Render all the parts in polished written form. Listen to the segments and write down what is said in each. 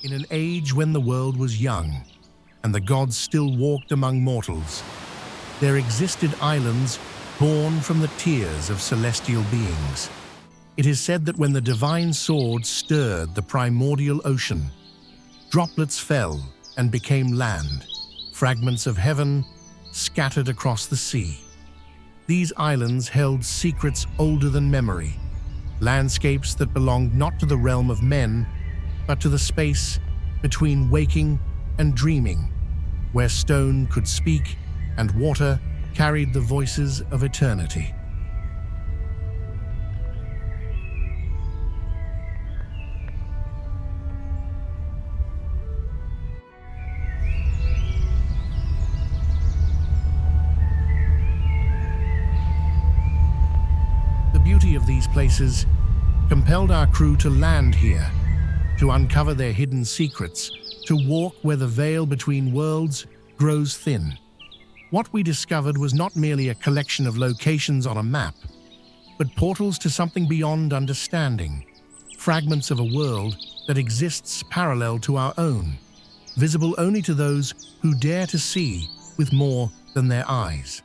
In an age when the world was young and the gods still walked among mortals, there existed islands born from the tears of celestial beings. It is said that when the divine sword stirred the primordial ocean, droplets fell and became land, fragments of heaven scattered across the sea. These islands held secrets older than memory, landscapes that belonged not to the realm of men, but to the space between waking and dreaming, where stone could speak and water carried the voices of eternity. The beauty of these places compelled our crew to land here, to uncover their hidden secrets, to walk where the veil between worlds grows thin. What we discovered was not merely a collection of locations on a map, but portals to something beyond understanding, fragments of a world that exists parallel to our own, visible only to those who dare to see with more than their eyes.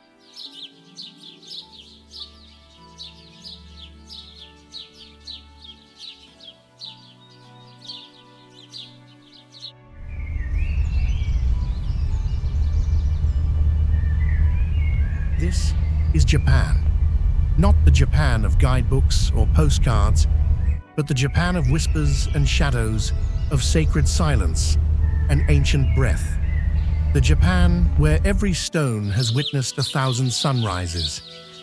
This is Japan. Not the Japan of guidebooks or postcards, but the Japan of whispers and shadows, of sacred silence and ancient breath. The Japan where every stone has witnessed 1,000 sunrises,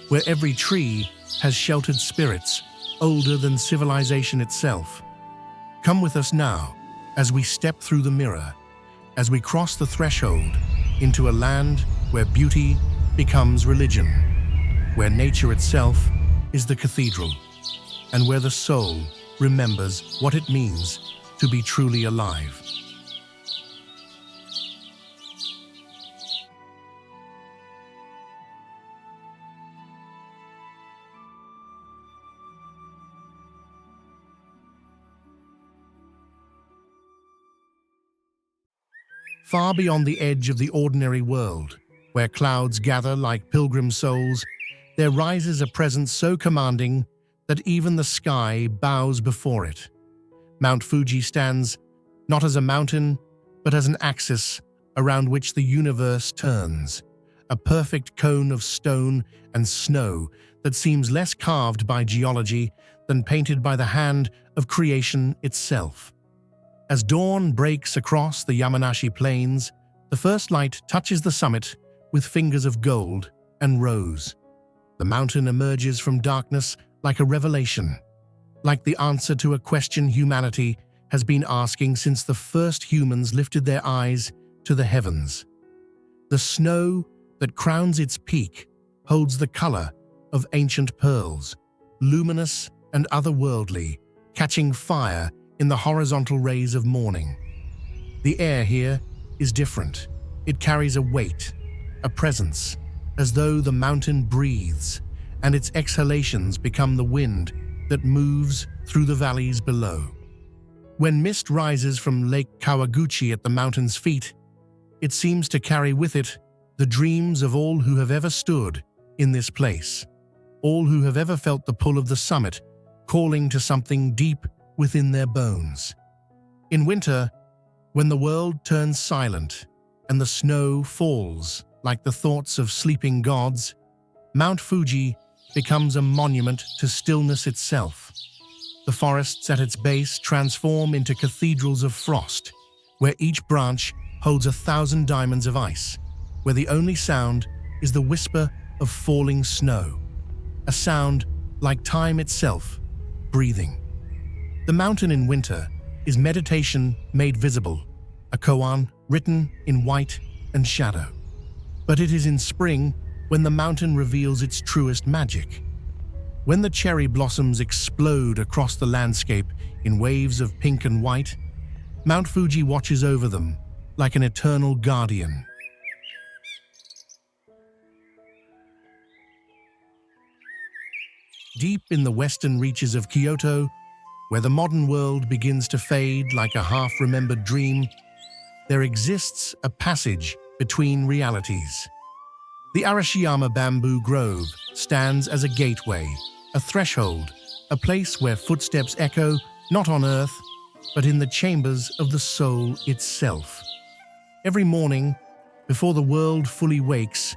where every tree has sheltered spirits older than civilization itself. Come with us now as we step through the mirror, as we cross the threshold into a land where beauty becomes religion, where nature itself is the cathedral, and where the soul remembers what it means to be truly alive. Far beyond the edge of the ordinary world, where clouds gather like pilgrim souls, there rises a presence so commanding that even the sky bows before it. Mount Fuji stands not as a mountain, but as an axis around which the universe turns, a perfect cone of stone and snow that seems less carved by geology than painted by the hand of creation itself. As dawn breaks across the Yamanashi Plains, the first light touches the summit with fingers of gold and rose. The mountain emerges from darkness like a revelation, like the answer to a question humanity has been asking since the first humans lifted their eyes to the heavens. The snow that crowns its peak holds the color of ancient pearls, luminous and otherworldly, catching fire in the horizontal rays of morning. The air here is different. It carries a weight, a presence, as though the mountain breathes, and its exhalations become the wind that moves through the valleys below. When mist rises from Lake Kawaguchi at the mountain's feet, it seems to carry with it the dreams of all who have ever stood in this place, all who have ever felt the pull of the summit calling to something deep within their bones. In winter, when the world turns silent and the snow falls like the thoughts of sleeping gods, Mount Fuji becomes a monument to stillness itself. The forests at its base transform into cathedrals of frost, where each branch holds 1,000 diamonds of ice, where the only sound is the whisper of falling snow, a sound like time itself, breathing. The mountain in winter is meditation made visible, a koan written in white and shadow. But it is in spring when the mountain reveals its truest magic. When the cherry blossoms explode across the landscape in waves of pink and white, Mount Fuji watches over them like an eternal guardian. Deep in the western reaches of Kyoto, Where the modern world begins to fade like a half-remembered dream, there exists a passage between realities. The Arashiyama bamboo grove stands as a gateway, a threshold, a place where footsteps echo not on earth, but in the chambers of the soul itself. Every morning, before the world fully wakes,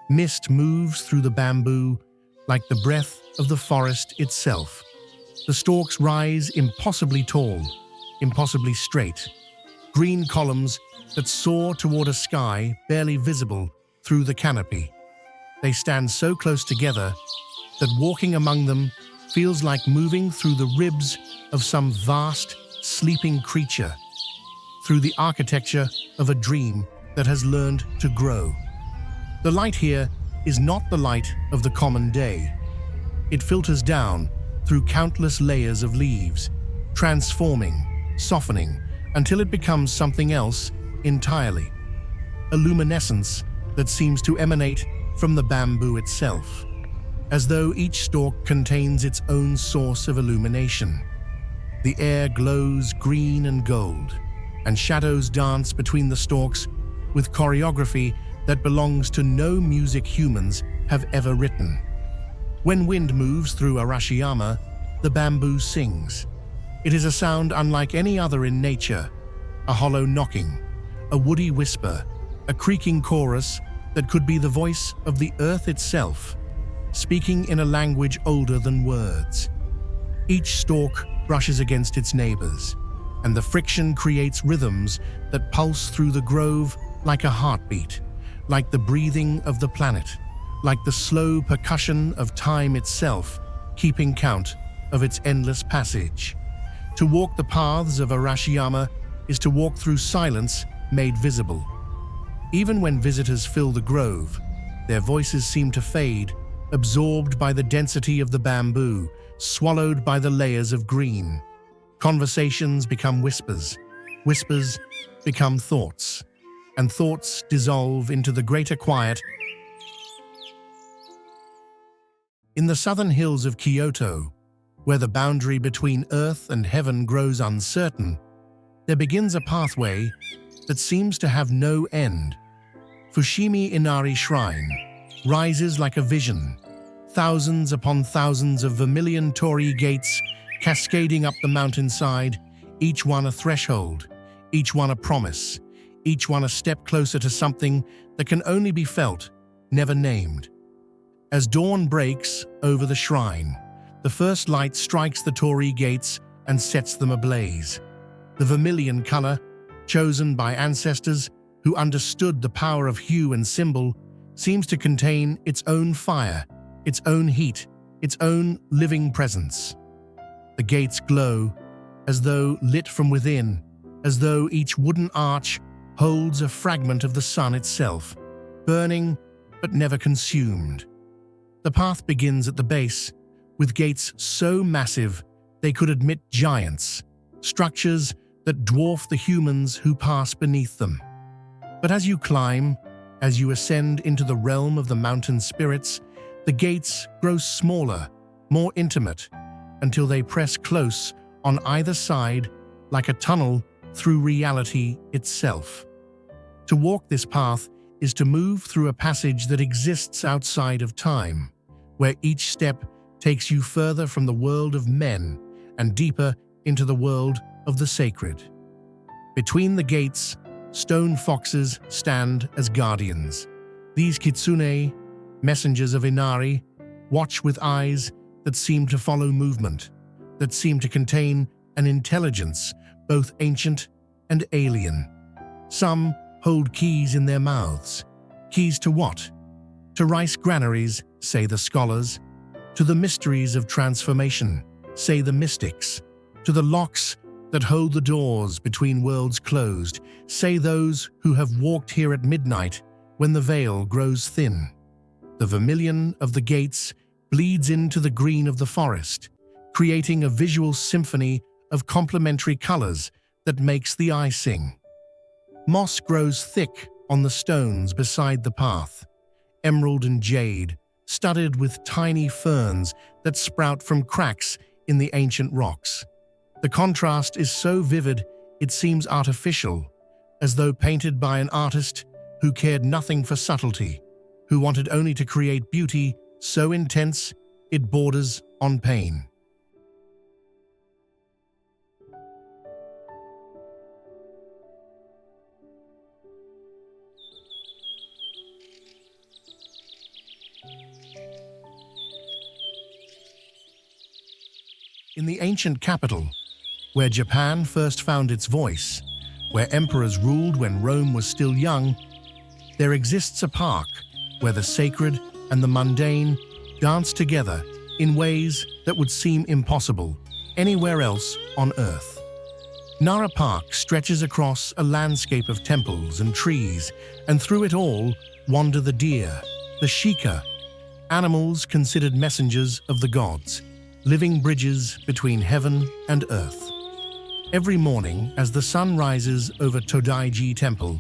mist moves through the bamboo like the breath of the forest itself. The stalks rise impossibly tall, impossibly straight, green columns that soar toward a sky barely visible through the canopy. They stand so close together that walking among them feels like moving through the ribs of some vast, sleeping creature, through the architecture of a dream that has learned to grow. The light here is not the light of the common day. It filters down through countless layers of leaves, transforming, softening, until it becomes something else entirely. A luminescence that seems to emanate from the bamboo itself, as though each stalk contains its own source of illumination. The air glows green and gold, and shadows dance between the stalks with choreography that belongs to no music humans have ever written. When wind moves through Arashiyama, the bamboo sings. It is a sound unlike any other in nature, a hollow knocking, a woody whisper, a creaking chorus that could be the voice of the earth itself, speaking in a language older than words. Each stalk brushes against its neighbors, and the friction creates rhythms that pulse through the grove like a heartbeat, like the breathing of the planet, like the slow percussion of time itself, keeping count of its endless passage. To walk the paths of Arashiyama is to walk through silence made visible. Even when visitors fill the grove, their voices seem to fade, absorbed by the density of the bamboo, swallowed by the layers of green. Conversations become whispers, whispers become thoughts, and thoughts dissolve into the greater quiet. In the southern hills of Kyoto, where the boundary between earth and heaven grows uncertain, there begins a pathway that seems to have no end. Fushimi Inari Shrine rises like a vision, thousands upon thousands of vermilion torii gates cascading up the mountainside, each one a threshold, each one a promise, each one a step closer to something that can only be felt, never named. As dawn breaks over the shrine, the first light strikes the torii gates and sets them ablaze. The vermilion color, chosen by ancestors who understood the power of hue and symbol, seems to contain its own fire, its own heat, its own living presence. The gates glow, as though lit from within, as though each wooden arch holds a fragment of the sun itself, burning but never consumed. The path begins at the base, with gates so massive they could admit giants, structures that dwarf the humans who pass beneath them. But as you climb, as you ascend into the realm of the mountain spirits, the gates grow smaller, more intimate, until they press close on either side like a tunnel through reality itself. To walk this path is to move through a passage that exists outside of time, where each step takes you further from the world of men and deeper into the world of the sacred. Between the gates, stone foxes stand as guardians. These kitsune, messengers of Inari, watch with eyes that seem to follow movement, that seem to contain an intelligence both ancient and alien. Some hold keys in their mouths. Keys to what? To rice granaries, say the scholars. To the mysteries of transformation, say the mystics. To the locks that hold the doors between worlds closed, say those who have walked here at midnight when the veil grows thin. The vermilion of the gates bleeds into the green of the forest, creating a visual symphony of complementary colors that makes the eye sing. Moss grows thick on the stones beside the path, emerald and jade, studded with tiny ferns that sprout from cracks in the ancient rocks. The contrast is so vivid it seems artificial, as though painted by an artist who cared nothing for subtlety, who wanted only to create beauty so intense it borders on pain. In the ancient capital, where Japan first found its voice, where emperors ruled when Rome was still young, there exists a park where the sacred and the mundane dance together in ways that would seem impossible anywhere else on Earth. Nara Park stretches across a landscape of temples and trees, and through it all wander the deer, the shika, animals considered messengers of the gods, living bridges between heaven and earth. Every morning, as the sun rises over Todaiji Temple,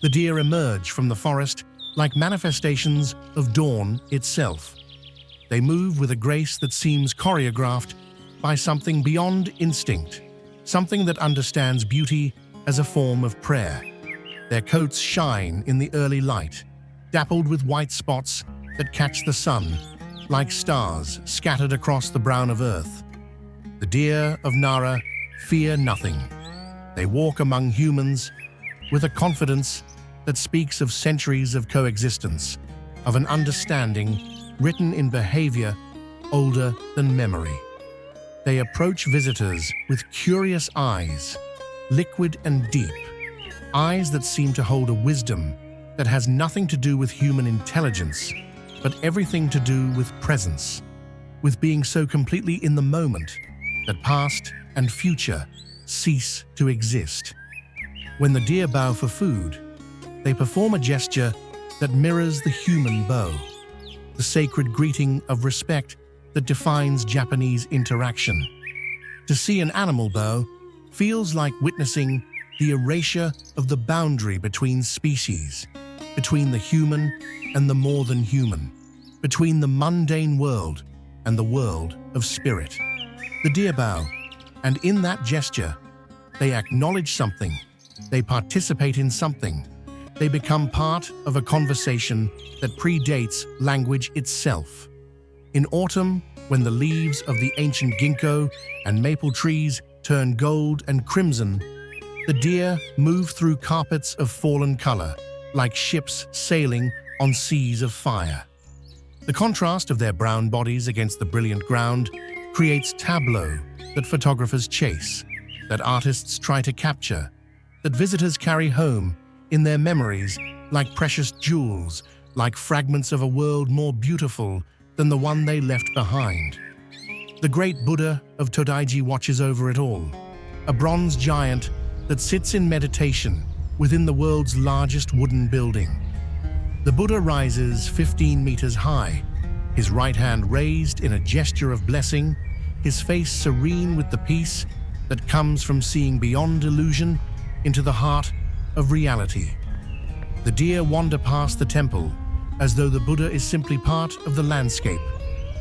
the deer emerge from the forest like manifestations of dawn itself. They move with a grace that seems choreographed by something beyond instinct, something that understands beauty as a form of prayer. Their coats shine in the early light, dappled with white spots that catch the sun, like stars scattered across the brown of earth. The deer of Nara fear nothing. They walk among humans with a confidence that speaks of centuries of coexistence, of an understanding written in behavior older than memory. They approach visitors with curious eyes, liquid and deep, eyes that seem to hold a wisdom that has nothing to do with human intelligence, but everything to do with presence, with being so completely in the moment that past and future cease to exist. When the deer bow for food, they perform a gesture that mirrors the human bow, the sacred greeting of respect that defines Japanese interaction. To see an animal bow feels like witnessing the erasure of the boundary between species, between the human and the more than human, between the mundane world and the world of spirit. The deer bow, and in that gesture, they acknowledge something, they participate in something, they become part of a conversation that predates language itself. In autumn, when the leaves of the ancient ginkgo and maple trees turn gold and crimson, the deer move through carpets of fallen color, like ships sailing on seas of fire. The contrast of their brown bodies against the brilliant ground creates tableau that photographers chase, that artists try to capture, that visitors carry home in their memories like precious jewels, like fragments of a world more beautiful than the one they left behind. The great Buddha of Todaiji watches over it all, a bronze giant that sits in meditation within the world's largest wooden building. The Buddha rises 15 meters high, his right hand raised in a gesture of blessing, his face serene with the peace that comes from seeing beyond illusion into the heart of reality. The deer wander past the temple as though the Buddha is simply part of the landscape,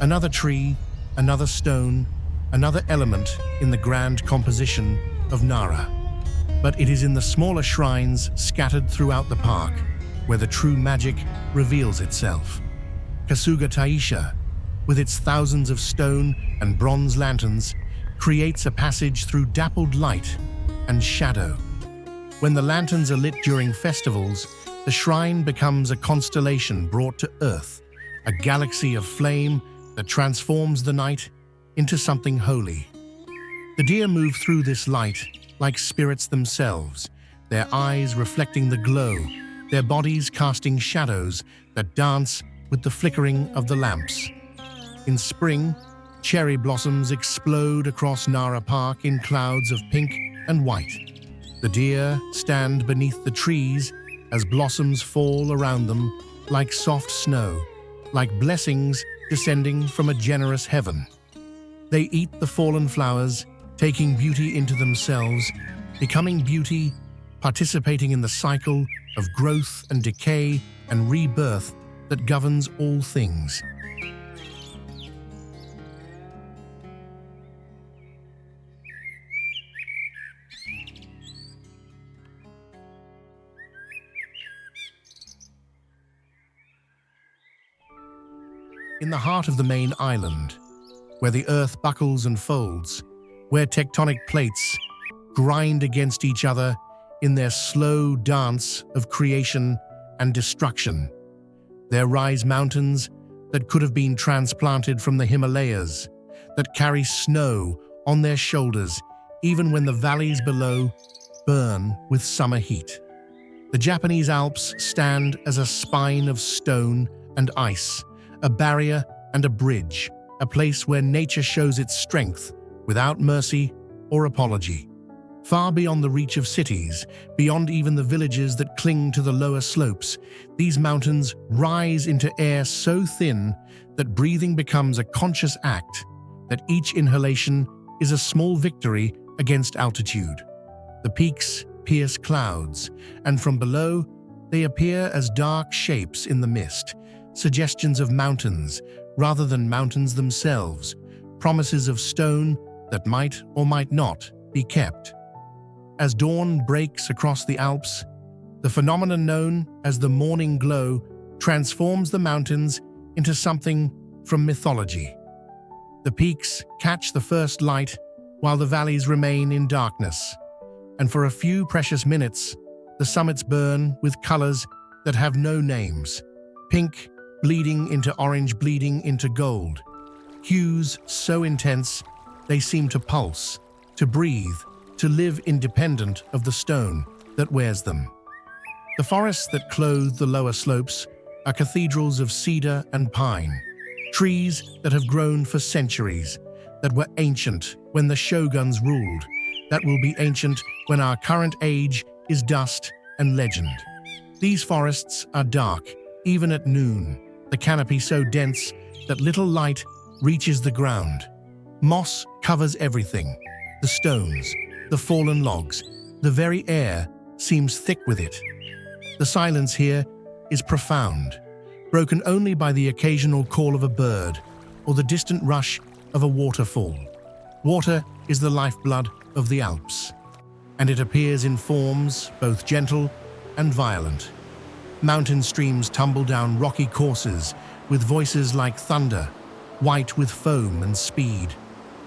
another tree, another stone, another element in the grand composition of Nara. But it is in the smaller shrines scattered throughout the park where the true magic reveals itself. Kasuga Taisha, with its thousands of stone and bronze lanterns, creates a passage through dappled light and shadow. When the lanterns are lit during festivals, the shrine becomes a constellation brought to earth, a galaxy of flame that transforms the night into something holy. The deer move through this light like spirits themselves, their eyes reflecting the glow, their bodies casting shadows that dance with the flickering of the lamps. In spring, cherry blossoms explode across Nara Park in clouds of pink and white. The deer stand beneath the trees as blossoms fall around them like soft snow, like blessings descending from a generous heaven. They eat the fallen flowers, taking beauty into themselves, becoming beauty, participating in the cycle of growth and decay and rebirth that governs all things. in the heart of the main island, where the earth buckles and folds, where tectonic plates grind against each other in their slow dance of creation and destruction. There rise mountains that could have been transplanted from the Himalayas, that carry snow on their shoulders even when the valleys below burn with summer heat. The Japanese Alps stand as a spine of stone and ice, a barrier and a bridge, a place where nature shows its strength without mercy or apology. Far beyond the reach of cities, beyond even the villages that cling to the lower slopes, these mountains rise into air so thin that breathing becomes a conscious act, that each inhalation is a small victory against altitude. The peaks pierce clouds, and from below they appear as dark shapes in the mist, suggestions of mountains rather than mountains themselves, promises of stone that might or might not be kept. As dawn breaks across the Alps, the phenomenon known as the morning glow transforms the mountains into something from mythology. The peaks catch the first light while the valleys remain in darkness, and for a few precious minutes, the summits burn with colors that have no names. Pink bleeding into orange, bleeding into gold. Hues so intense they seem to pulse, to breathe, to live independent of the stone that wears them. The forests that clothe the lower slopes are cathedrals of cedar and pine, trees that have grown for centuries, that were ancient when the shoguns ruled, that will be ancient when our current age is dust and legend. These forests are dark, even at noon, the canopy so dense that little light reaches the ground. Moss covers everything, the stones, the fallen logs, the very air seems thick with it. The silence here is profound, broken only by the occasional call of a bird or the distant rush of a waterfall. Water is the lifeblood of the Alps, and it appears in forms both gentle and violent. Mountain streams tumble down rocky courses with voices like thunder, white with foam and speed.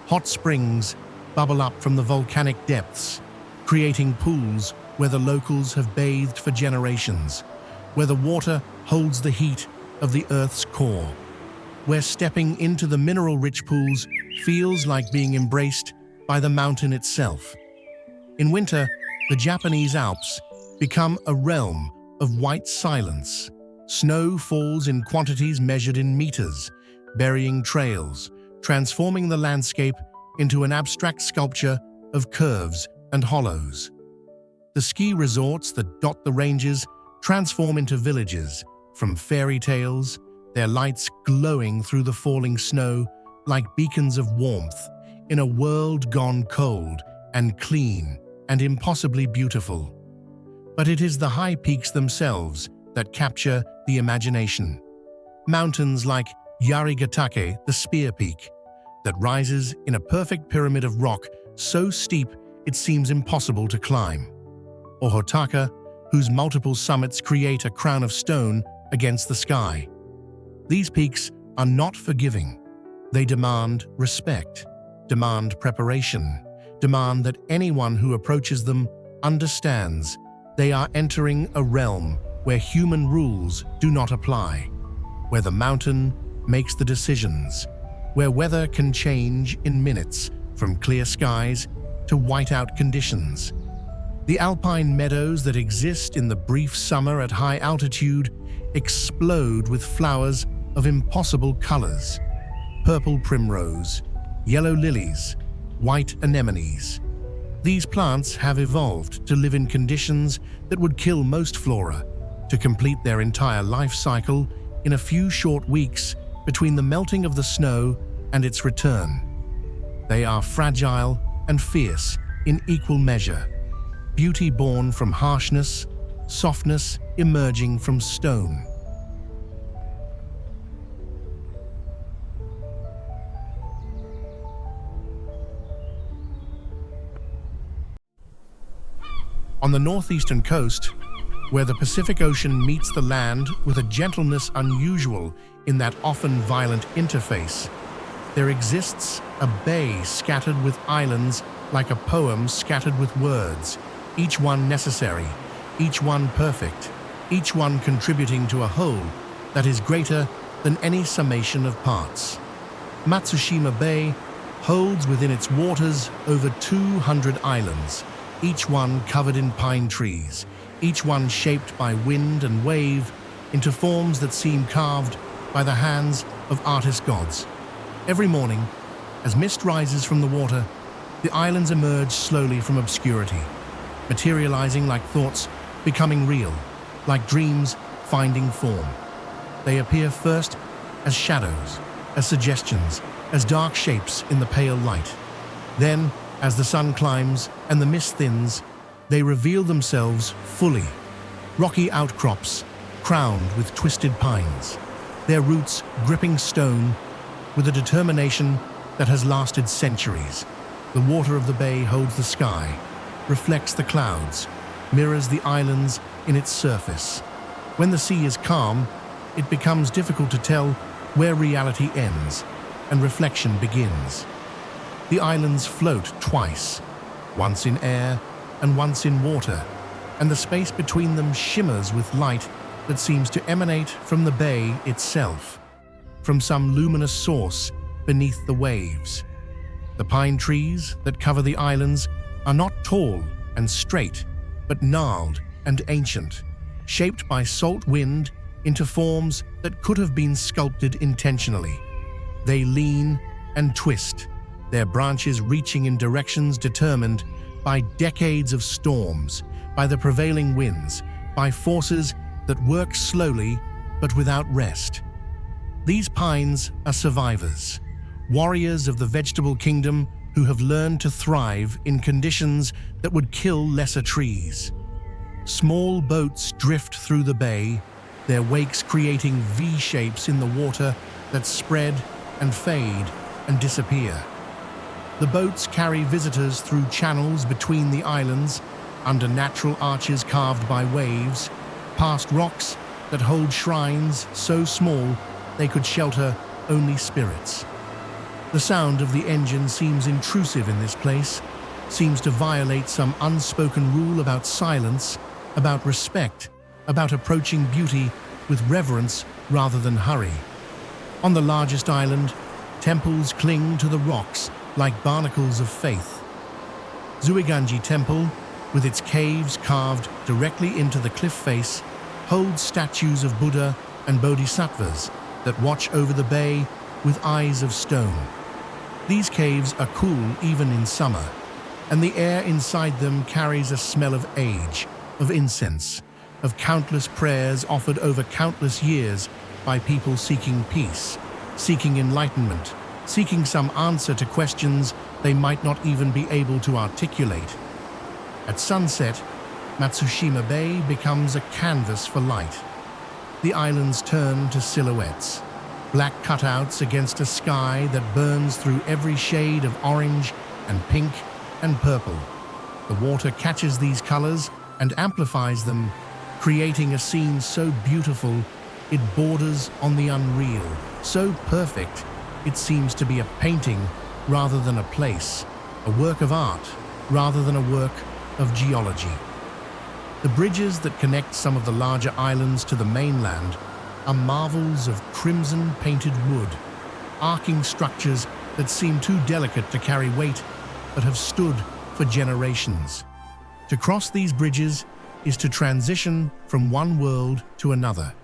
Hot springs bubble up from the volcanic depths, creating pools where the locals have bathed for generations, where the water holds the heat of the Earth's core, where stepping into the mineral-rich pools feels like being embraced by the mountain itself. In winter, the Japanese Alps become a realm of white silence. Snow falls in quantities measured in meters, burying trails, transforming the landscape into an abstract sculpture of curves and hollows. The ski resorts that dot the ranges transform into villages from fairy tales, their lights glowing through the falling snow like beacons of warmth in a world gone cold and clean and impossibly beautiful. But it is the high peaks themselves that capture the imagination. Mountains like Yarigatake, the Spear Peak, that rises in a perfect pyramid of rock so steep it seems impossible to climb. Or Hotaka, whose multiple summits create a crown of stone against the sky. These peaks are not forgiving. They demand respect, demand preparation, demand that anyone who approaches them understands they are entering a realm where human rules do not apply, where the mountain makes the decisions, where weather can change in minutes from clear skies to whiteout conditions. The alpine meadows that exist in the brief summer at high altitude explode with flowers of impossible colors: purple primrose, yellow lilies, white anemones. These plants have evolved to live in conditions that would kill most flora, to complete their entire life cycle in a few short weeks between the melting of the snow and its return. They are fragile and fierce in equal measure, beauty born from harshness, softness emerging from stone. On the northeastern coast, where the Pacific Ocean meets the land with a gentleness unusual in that often violent interface, there exists a bay scattered with islands like a poem scattered with words, each one necessary, each one perfect, each one contributing to a whole that is greater than any summation of parts. Matsushima Bay holds within its waters over 200 islands, each one covered in pine trees, each one shaped by wind and wave into forms that seem carved by the hands of artist gods. Every morning, as mist rises from the water, the islands emerge slowly from obscurity, materializing like thoughts becoming real, like dreams finding form. They appear first as shadows, as suggestions, as dark shapes in the pale light. Then, as the sun climbs and the mist thins, they reveal themselves fully. Rocky outcrops, crowned with twisted pines, their roots gripping stone with a determination that has lasted centuries. The water of the bay holds the sky, reflects the clouds, mirrors the islands in its surface. When the sea is calm, it becomes difficult to tell where reality ends and reflection begins. The islands float twice, once in air and once in water, and the space between them shimmers with light that seems to emanate from the bay itself, from some luminous source beneath the waves. The pine trees that cover the islands are not tall and straight, but gnarled and ancient, shaped by salt wind into forms that could have been sculpted intentionally. They lean and twist, their branches reaching in directions determined by decades of storms, by the prevailing winds, by forces that work slowly but without rest. These pines are survivors, warriors of the vegetable kingdom who have learned to thrive in conditions that would kill lesser trees. Small boats drift through the bay, their wakes creating V-shapes in the water that spread and fade and disappear. The boats carry visitors through channels between the islands, under natural arches carved by waves, past rocks that hold shrines so small they could shelter only spirits. The sound of the engine seems intrusive in this place, seems to violate some unspoken rule about silence, about respect, about approaching beauty with reverence rather than hurry. On the largest island, temples cling to the rocks like barnacles of faith. Zuiganji Temple, with its caves carved directly into the cliff face, holds statues of Buddha and Bodhisattvas that watch over the bay with eyes of stone. These caves are cool even in summer, and the air inside them carries a smell of age, of incense, of countless prayers offered over countless years by people seeking peace, seeking enlightenment, seeking some answer to questions they might not even be able to articulate. At sunset, Matsushima Bay becomes a canvas for light. The islands turn to silhouettes, black cutouts against a sky that burns through every shade of orange and pink and purple. The water catches these colors and amplifies them, creating a scene so beautiful it borders on the unreal, so perfect it seems to be a painting rather than a place, a work of art rather than a work of geology. The bridges that connect some of the larger islands to the mainland are marvels of crimson-painted wood, arcing structures that seem too delicate to carry weight but have stood for generations. To cross these bridges is to transition from one world to another,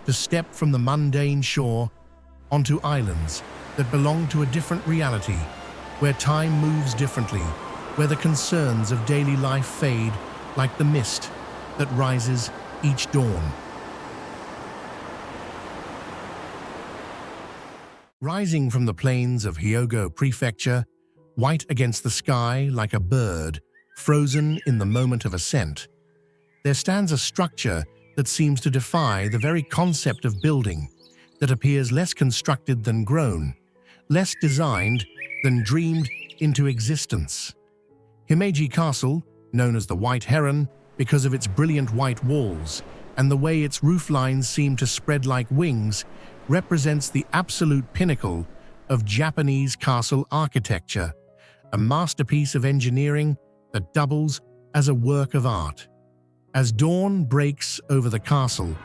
to step from the mundane shore onto islands that belong to a different reality, where time moves differently, where the concerns of daily life fade like the mist that rises each dawn. Rising from the plains of Hyogo Prefecture, white against the sky like a bird, frozen in the moment of ascent, there stands a structure that seems to defy the very concept of building, that appears less constructed than grown, less designed than dreamed into existence. Himeji Castle, known as the White Heron, because of its brilliant white walls and the way its roof lines seem to spread like wings, represents the absolute pinnacle of Japanese castle architecture, a masterpiece of engineering that doubles as a work of art. As dawn breaks over the castle,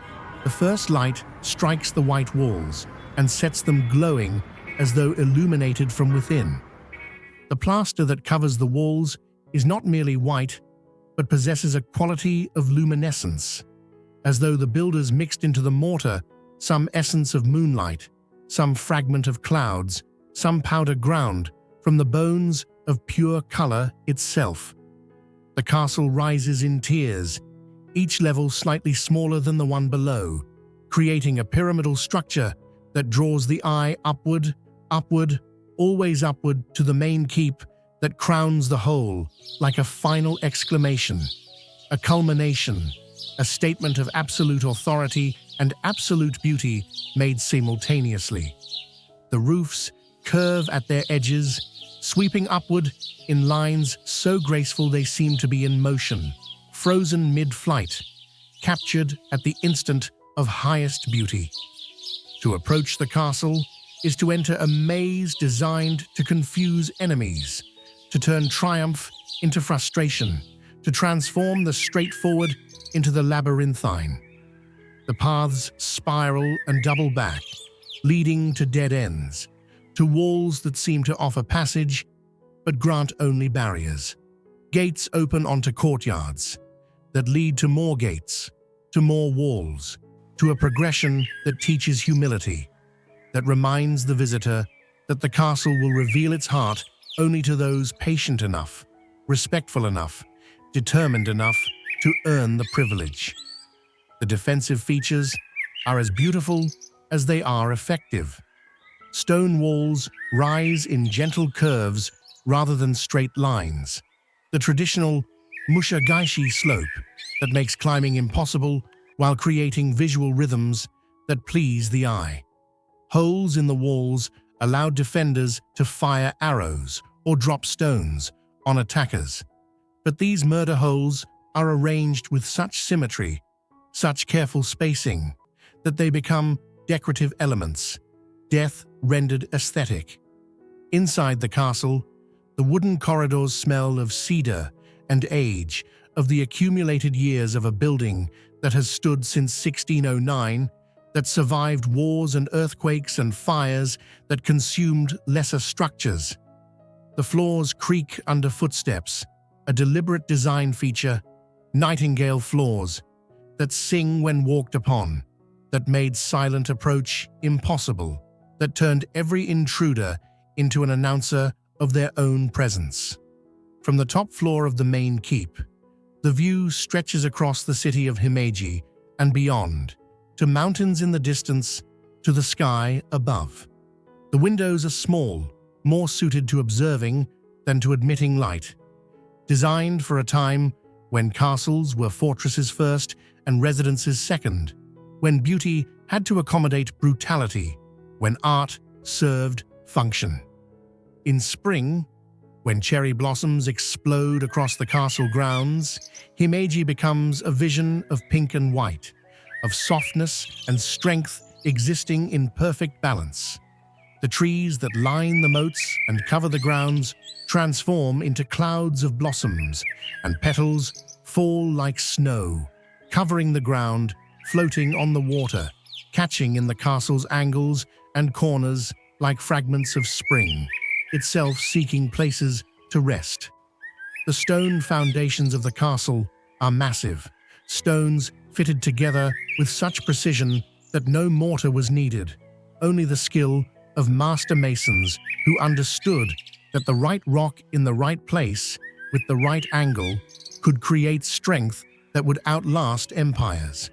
the first light strikes the white walls and sets them glowing as though illuminated from within. The plaster that covers the walls is not merely white, but possesses a quality of luminescence, as though the builders mixed into the mortar some essence of moonlight, some fragment of clouds, some powder ground from the bones of pure color itself. The castle rises in tiers, each level slightly smaller than the one below, creating a pyramidal structure that draws the eye upward, always upward to the main keep that crowns the whole like a final exclamation, a culmination, a statement of absolute authority and absolute beauty made simultaneously. The roofs curve at their edges, sweeping upward in lines so graceful they seem to be in motion, frozen mid-flight, captured at the instant of highest beauty. To approach the castle is to enter a maze designed to confuse enemies, to turn triumph into frustration, to transform the straightforward into the labyrinthine. The paths spiral and double back, leading to dead ends, to walls that seem to offer passage, but grant only barriers. Gates open onto courtyards that lead to more gates, to more walls, to a progression that teaches humility, that reminds the visitor that the castle will reveal its heart only to those patient enough, respectful enough, determined enough to earn the privilege. The defensive features are as beautiful as they are effective. Stone walls rise in gentle curves rather than straight lines. The traditional mushagaishi slope that makes climbing impossible while creating visual rhythms that please the eye. Holes in the walls allow defenders to fire arrows or drop stones on attackers. But these murder holes are arranged with such symmetry, such careful spacing, that they become decorative elements, death rendered aesthetic. Inside the castle, the wooden corridors smell of cedar and age, of the accumulated years of a building that has stood since 1609, that survived wars and earthquakes and fires that consumed lesser structures. The floors creak under footsteps, a deliberate design feature, nightingale floors, that sing when walked upon, that made silent approach impossible, that turned every intruder into an announcer of their own presence. From the top floor of the main keep, the view stretches across the city of Himeji and beyond, to mountains in the distance, to the sky above. The windows are small, more suited to observing than to admitting light, designed for a time when castles were fortresses first and residences second, when beauty had to accommodate brutality, when art served function. In spring, when cherry blossoms explode across the castle grounds, Himeji becomes a vision of pink and white, of softness and strength existing in perfect balance. The trees that line the moats and cover the grounds transform into clouds of blossoms, and petals fall like snow, covering the ground, floating on the water, catching in the castle's angles and corners like fragments of spring, itself seeking places to rest. The stone foundations of the castle are massive, stones fitted together with such precision that no mortar was needed, only the skill of master masons who understood that the right rock in the right place with the right angle could create strength that would outlast empires.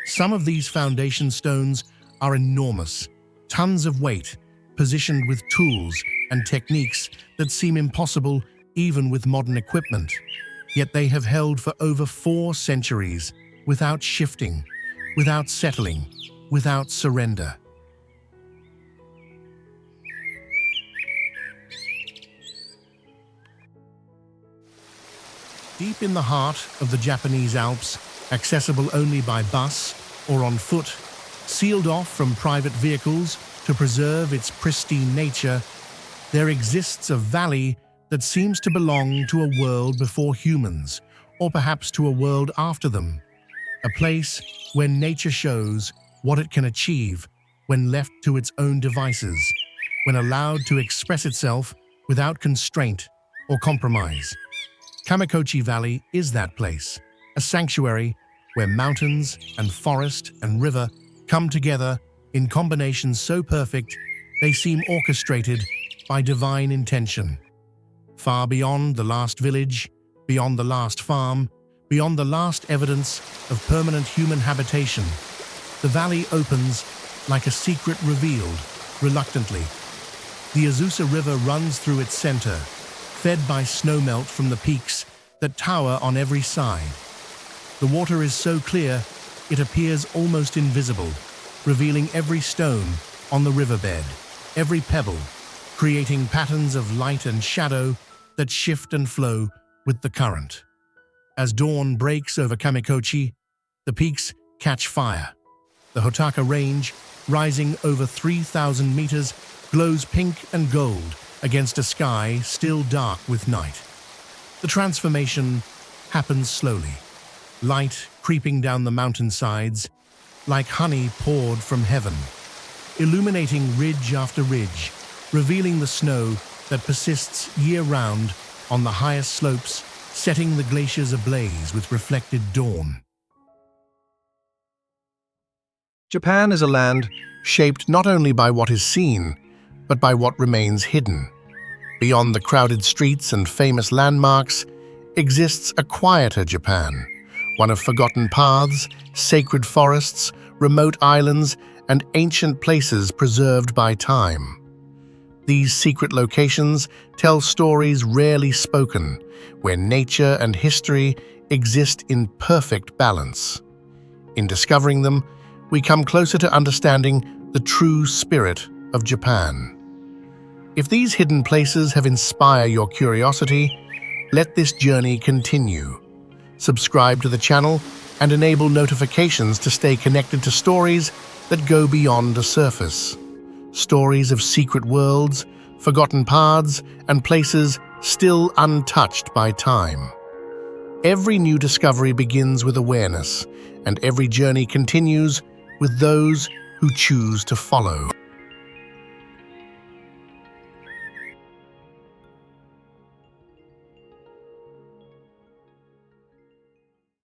Some of these foundation stones are enormous, tons of weight, positioned with tools and techniques that seem impossible even with modern equipment. Yet they have held for over 4 centuries, without shifting, without settling, without surrender. Deep in the heart of the Japanese Alps, accessible only by bus or on foot, sealed off from private vehicles to preserve its pristine nature, there exists a valley that seems to belong to a world before humans, or perhaps to a world after them. A place where nature shows what it can achieve when left to its own devices, when allowed to express itself without constraint or compromise. Kamikochi Valley is that place, a sanctuary where mountains and forest and river come together in combinations so perfect they seem orchestrated by divine intention. Far beyond the last village, beyond the last farm, beyond the last evidence of permanent human habitation, the valley opens like a secret revealed, reluctantly. The Azusa River runs through its center, fed by snowmelt from the peaks that tower on every side. The water is so clear, it appears almost invisible, revealing every stone on the riverbed, every pebble, creating patterns of light and shadow that shift and flow with the current. As dawn breaks over Kamikochi, the peaks catch fire. The Hotaka Range, rising over 3,000 meters, glows pink and gold against a sky still dark with night. The transformation happens slowly, light creeping down the mountainsides, like honey poured from heaven, illuminating ridge after ridge, revealing the snow that persists year-round on the highest slopes, setting the glaciers ablaze with reflected dawn. Japan is a land shaped not only by what is seen, but by what remains hidden. Beyond the crowded streets and famous landmarks exists a quieter Japan, one of forgotten paths, sacred forests, remote islands, and ancient places preserved by time. These secret locations tell stories rarely spoken, where nature and history exist in perfect balance. In discovering them, we come closer to understanding the true spirit of Japan. If these hidden places have inspired your curiosity, let this journey continue. Subscribe to the channel and enable notifications to stay connected to stories that go beyond the surface. Stories of secret worlds, forgotten paths, and places still untouched by time. Every new discovery begins with awareness, and every journey continues with those who choose to follow.